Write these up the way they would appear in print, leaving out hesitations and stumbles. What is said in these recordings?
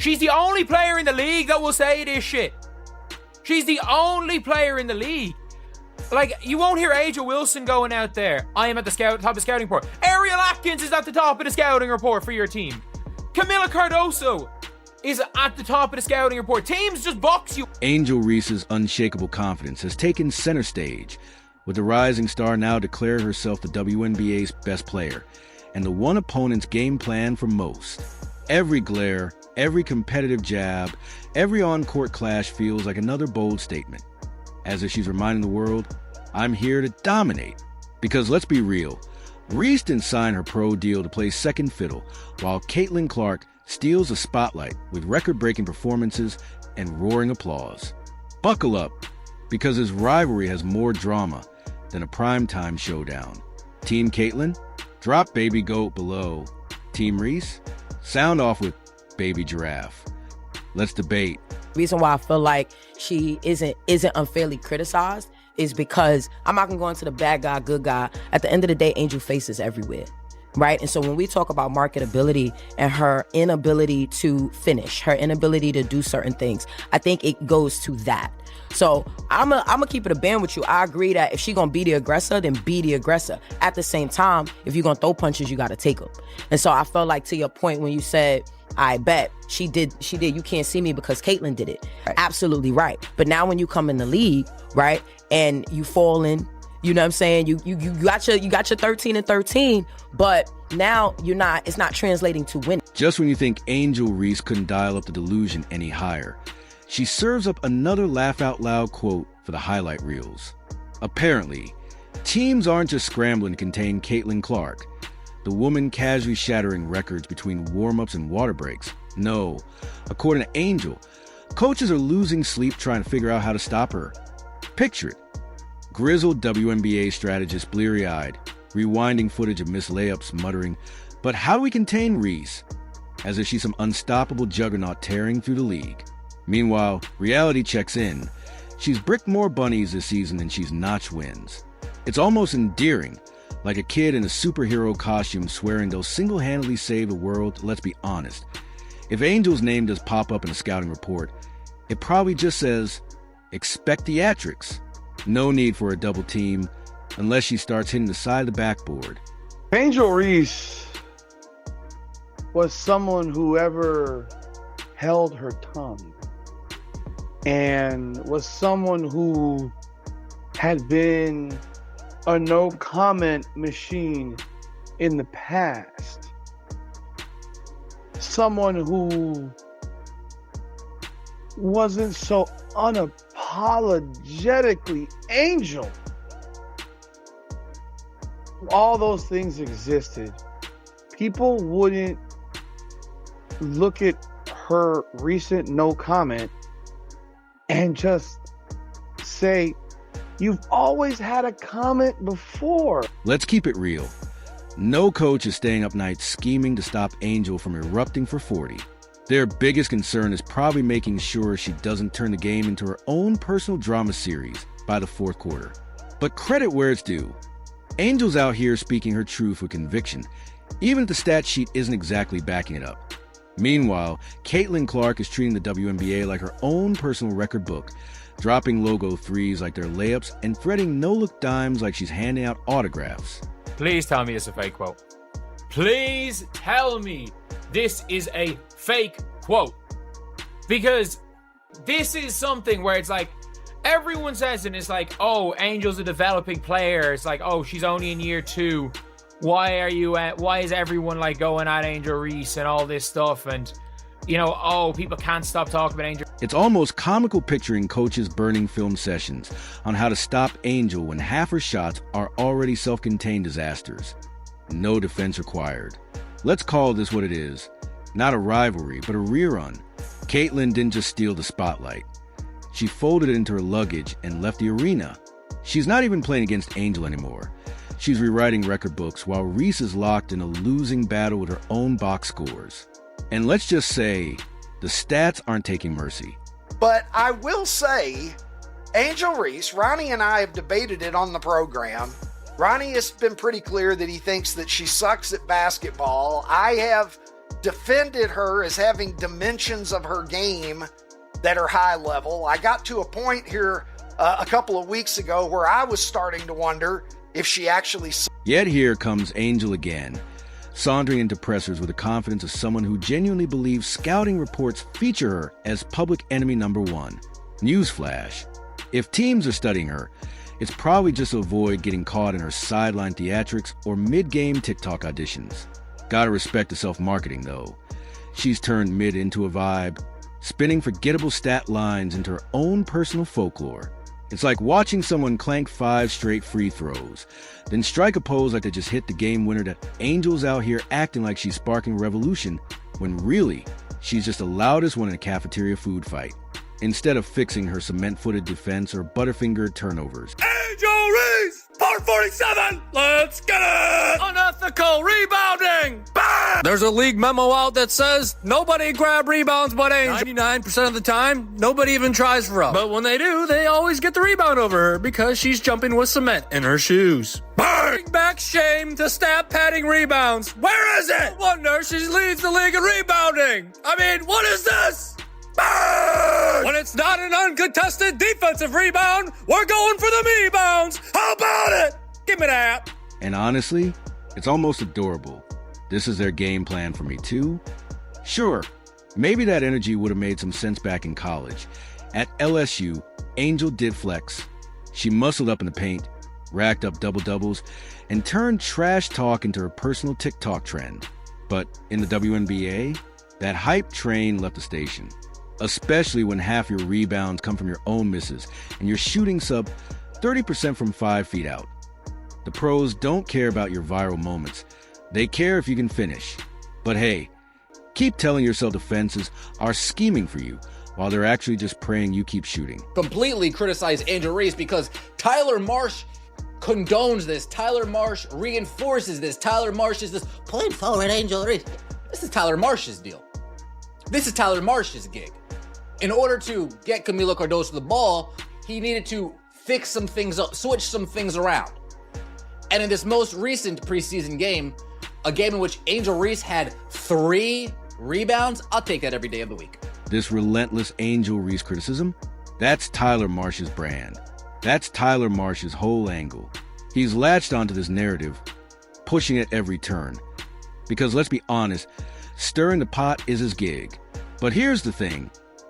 She's the only player in the league that will say this shit. She's the only player in the league. Like, you won't hear Angel Wilson going out there. I am at the top of the scouting report. Ariel Atkins is at the top of the scouting report for your team. Camila Cardoso is at the top of the scouting report. Teams just box you. Angel Reese's unshakable confidence has taken center stage, with the rising star now declaring herself the WNBA's best player, and the one opponent's game plan for most. Every glare, every competitive jab, every on-court clash feels like another bold statement. As if she's reminding the world, I'm here to dominate. Because let's be real, Reese didn't sign her pro deal to play second fiddle, while Caitlin Clark steals the spotlight with record-breaking performances and roaring applause. Buckle up, because this rivalry has more drama than a primetime showdown. Team Caitlin, drop Baby Goat below. Team Reese, sound off with Baby Giraffe. Let's debate. Reason why I feel like she isn't unfairly criticized is because I'm not gonna go into the bad guy, good guy. At the end of the day, Angel faces everywhere, right? And so when we talk about marketability and her inability to finish, her inability to do certain things, I think it goes to that. So I'm gonna keep it a band with you. I agree that if she gonna be the aggressor, then be the aggressor. At the same time, if you're gonna throw punches, you gotta take them. And so I felt like, to your point when you said, I bet she did. You can't see me because Caitlin did it. Right. Absolutely right. But now when you come in the league, right, and you fall in, you know what I'm saying? You got your 13 and 13, but now it's not translating to win. Just when you think Angel Reese couldn't dial up the delusion any higher, she serves up another laugh-out-loud quote for the highlight reels. Apparently, teams aren't just scrambling to contain Caitlin Clark, the woman casually shattering records between warm-ups and water breaks. No, according to Angel, coaches are losing sleep trying to figure out how to stop her. Picture it. Grizzled WNBA strategist bleary-eyed, rewinding footage of missed layups, muttering, "But how do we contain Reese?" As if she's some unstoppable juggernaut tearing through the league. Meanwhile, reality checks in. She's bricked more bunnies this season than she's notched wins. It's almost endearing, like a kid in a superhero costume swearing they'll single-handedly save the world. Let's be honest. If Angel's name does pop up in a scouting report, it probably just says, expect theatrics. No need for a double team, unless she starts hitting the side of the backboard. Angel Reese was someone who ever held her tongue and was someone who had been a no-comment machine in the past. Someone who wasn't so unapologetically Angel. All those things existed. People wouldn't look at her recent no comment and just say, you've always had a comment before. Let's keep it real. No coach is staying up nights scheming to stop Angel from erupting for 40. Their biggest concern is probably making sure she doesn't turn the game into her own personal drama series by the fourth quarter. But credit where it's due. Angel's out here speaking her truth with conviction, even if the stat sheet isn't exactly backing it up. Meanwhile, Caitlin Clark is treating the WNBA like her own personal record book, dropping logo threes like they're layups and threading no-look dimes like she's handing out autographs. Please tell me it's a fake quote. Please tell me this is a fake quote. Because this is something where it's like, everyone says, and it's like, oh, Angel's a developing player. It's like, oh, she's only in year 2. Why is everyone like going at Angel Reese and all this stuff? And, you know, oh, people can't stop talking about Angel. It's almost comical picturing coaches burning film sessions on how to stop Angel when half her shots are already self-contained disasters. No defense required. Let's call this what it is. Not a rivalry, but a rerun. Caitlin didn't just steal the spotlight. She folded it into her luggage and left the arena. She's not even playing against Angel anymore. She's rewriting record books while Reese is locked in a losing battle with her own box scores. And let's just say, the stats aren't taking mercy. But I will say, Angel Reese, Ronnie and I have debated it on the program. Ronnie has been pretty clear that he thinks that she sucks at basketball. I have defended her as having dimensions of her game that are high level. I got to a point here a couple of weeks ago where I was starting to wonder if she actually... Yet here comes Angel again, sauntering into pressers with the confidence of someone who genuinely believes scouting reports feature her as public enemy number one. Newsflash: if teams are studying her, it's probably just to avoid getting caught in her sideline theatrics or mid-game TikTok auditions. Gotta respect the self-marketing, though. She's turned mid into a vibe, spinning forgettable stat lines into her own personal folklore. It's like watching someone clank 5 straight free throws, then strike a pose like they just hit the game winner to Angel's out here acting like she's sparking revolution, when really, she's just the loudest one in a cafeteria food fight, instead of fixing her cement-footed defense or butterfingered turnovers. Angel Reese, part 47, let's get it! Unethical rebounding! Bang! There's a league memo out that says nobody grab rebounds but Angel. 99% of the time, nobody even tries for them. But when they do, they always get the rebound over her because she's jumping with cement in her shoes. Bring back shame to stat padding rebounds. Where is it? No wonder she leads the league in rebounding. I mean, what is this? Bang! When it's not an uncontested defensive rebound, we're going for the me-bounds. How about it? Give me that. And honestly, it's almost adorable. This is their game plan for me too. Sure, maybe that energy would have made some sense back in college. At LSU, Angel did flex. She muscled up in the paint, racked up double-doubles, and turned trash talk into her personal TikTok trend. But in the WNBA, that hype train left the station. Especially when half your rebounds come from your own misses and you're shooting sub 30% from 5 feet out. The pros don't care about your viral moments. They care if you can finish. But hey, keep telling yourself defenses are scheming for you while they're actually just praying you keep shooting. Completely criticize Angel Reese because Tyler Marsh condones this. Tyler Marsh reinforces this. Tyler Marsh is this point forward Angel Reese. This is Tyler Marsh's deal. This is Tyler Marsh's gig. In order to get Camila Cardoso the ball, he needed to fix some things up, switch some things around. And in this most recent preseason game, a game in which Angel Reese had 3 rebounds, I'll take that every day of the week. This relentless Angel Reese criticism, that's Tyler Marsh's brand. That's Tyler Marsh's whole angle. He's latched onto this narrative, pushing it every turn. Because let's be honest, stirring the pot is his gig. But here's the thing.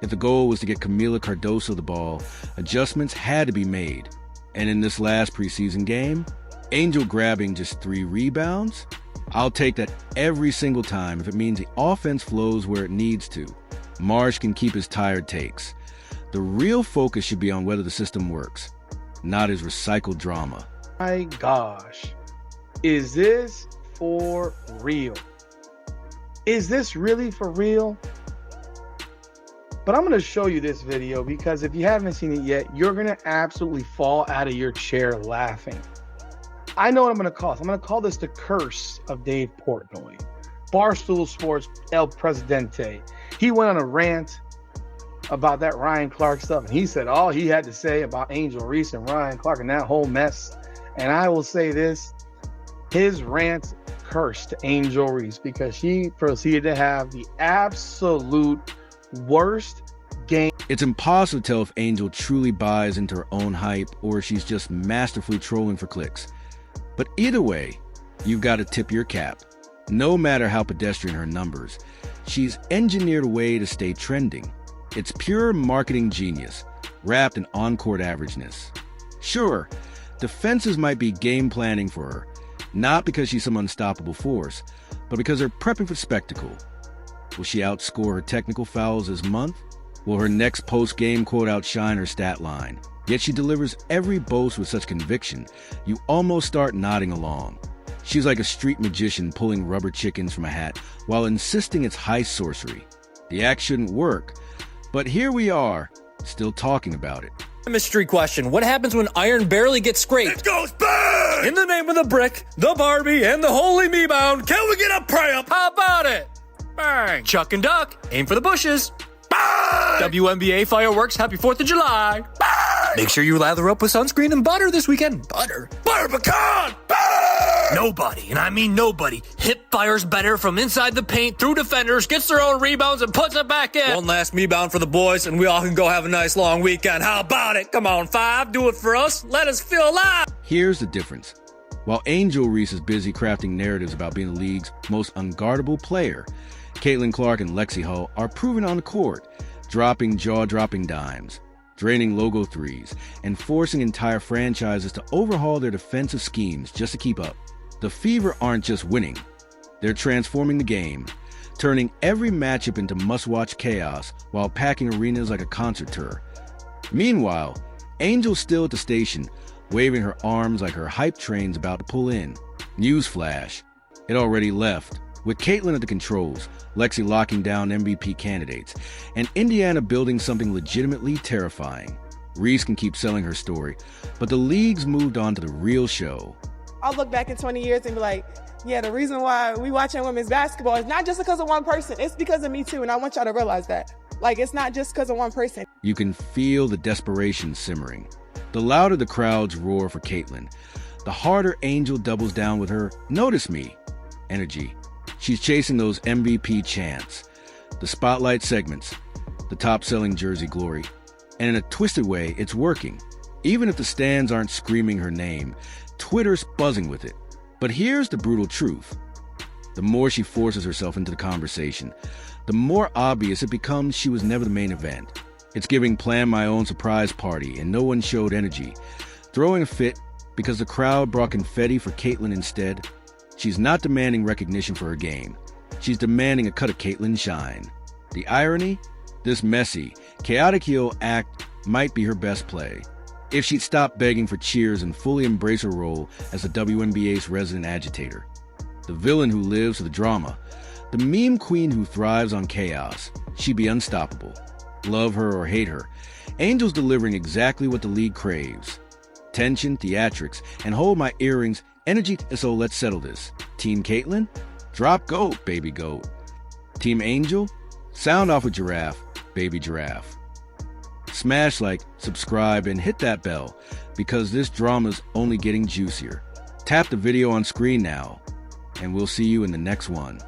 If the goal was to get Camila Cardoso the ball, adjustments had to be made. And in this last preseason game, Angel grabbing just 3 rebounds? I'll take that every single time if it means the offense flows where it needs to. Marsh can keep his tired takes. The real focus should be on whether the system works, not his recycled drama. My gosh. Is this for real? Is this really for real? But I'm going to show you this video because if you haven't seen it yet, you're going to absolutely fall out of your chair laughing. I know what I'm going to call this. I'm going to call this the curse of Dave Portnoy. Barstool Sports El Presidente. He went on a rant about that Ryan Clark stuff, and he said all he had to say about Angel Reese and Ryan Clark and that whole mess. And I will say this, his rant cursed Angel Reese because she proceeded to have the absolute worst game. It's impossible to tell if Angel truly buys into her own hype or if she's just masterfully trolling for clicks. But either way, you've got to tip your cap. No matter how pedestrian her numbers, she's engineered a way to stay trending. It's pure marketing genius, wrapped in on-court averageness. Sure, defenses might be game planning for her, not because she's some unstoppable force, but because they're prepping for spectacle. Will she outscore her technical fouls this month? Will her next post-game quote outshine her stat line? Yet she delivers every boast with such conviction, you almost start nodding along. She's like a street magician pulling rubber chickens from a hat while insisting it's high sorcery. The act shouldn't work, but here we are, still talking about it. Mystery question. What happens when iron barely gets scraped? It goes bang! In the name of the brick, the Barbie, and the holy me-bound, can we get a pray-up? How about it? Bang! Chuck and duck, aim for the bushes. Bang! WNBA fireworks, happy 4th of July. Bang! Make sure you lather up with sunscreen and butter this weekend. Butter pecan! Bang! Nobody, and I mean nobody, hip fires better from inside the paint through defenders, gets their own rebounds, and puts it back in. One last rebound for the boys, and we all can go have a nice long weekend. How about it? Come on, 5, do it for us. Let us feel alive. Here's the difference. While Angel Reese is busy crafting narratives about being the league's most unguardable player, Caitlin Clark and Lexi Hull are proven on the court, dropping jaw-dropping dimes, draining logo threes, and forcing entire franchises to overhaul their defensive schemes just to keep up. The Fever aren't just winning, they're transforming the game, turning every matchup into must-watch chaos while packing arenas like a concert tour. Meanwhile, Angel's still at the station, waving her arms like her hype train's about to pull in. Newsflash, it already left. With Caitlin at the controls, Lexi locking down MVP candidates, and Indiana building something legitimately terrifying. Reese can keep selling her story, but the league's moved on to the real show. I'll look back in 20 years and be like, yeah, the reason why we watching women's basketball is not just because of one person. It's because of me too, and I want y'all to realize that. Like, it's not just because of one person. You can feel the desperation simmering. The louder the crowds roar for Caitlin, the harder Angel doubles down with her "notice me" energy. She's chasing those MVP chants, the spotlight segments, the top-selling jersey glory. And in a twisted way, it's working. Even if the stands aren't screaming her name, Twitter's buzzing with it. But here's the brutal truth. The more she forces herself into the conversation, the more obvious it becomes she was never the main event. It's giving plan my own surprise party and no one showed energy. Throwing a fit because the crowd brought confetti for Caitlin instead. She's not demanding recognition for her game. She's demanding a cut of Caitlin's shine. The irony? This messy, chaotic heel act might be her best play. If she'd stop begging for cheers and fully embrace her role as the WNBA's resident agitator. The villain who lives for the drama. The meme queen who thrives on chaos. She'd be unstoppable. Love her or hate her, Angel's delivering exactly what the league craves. Tension, theatrics, and hold my earrings, energy, so let's settle this. Team Caitlin? Drop goat, baby goat. Team Angel? Sound off with giraffe, baby giraffe. Smash like, subscribe, and hit that bell, because this drama's only getting juicier. Tap the video on screen now, and we'll see you in the next one.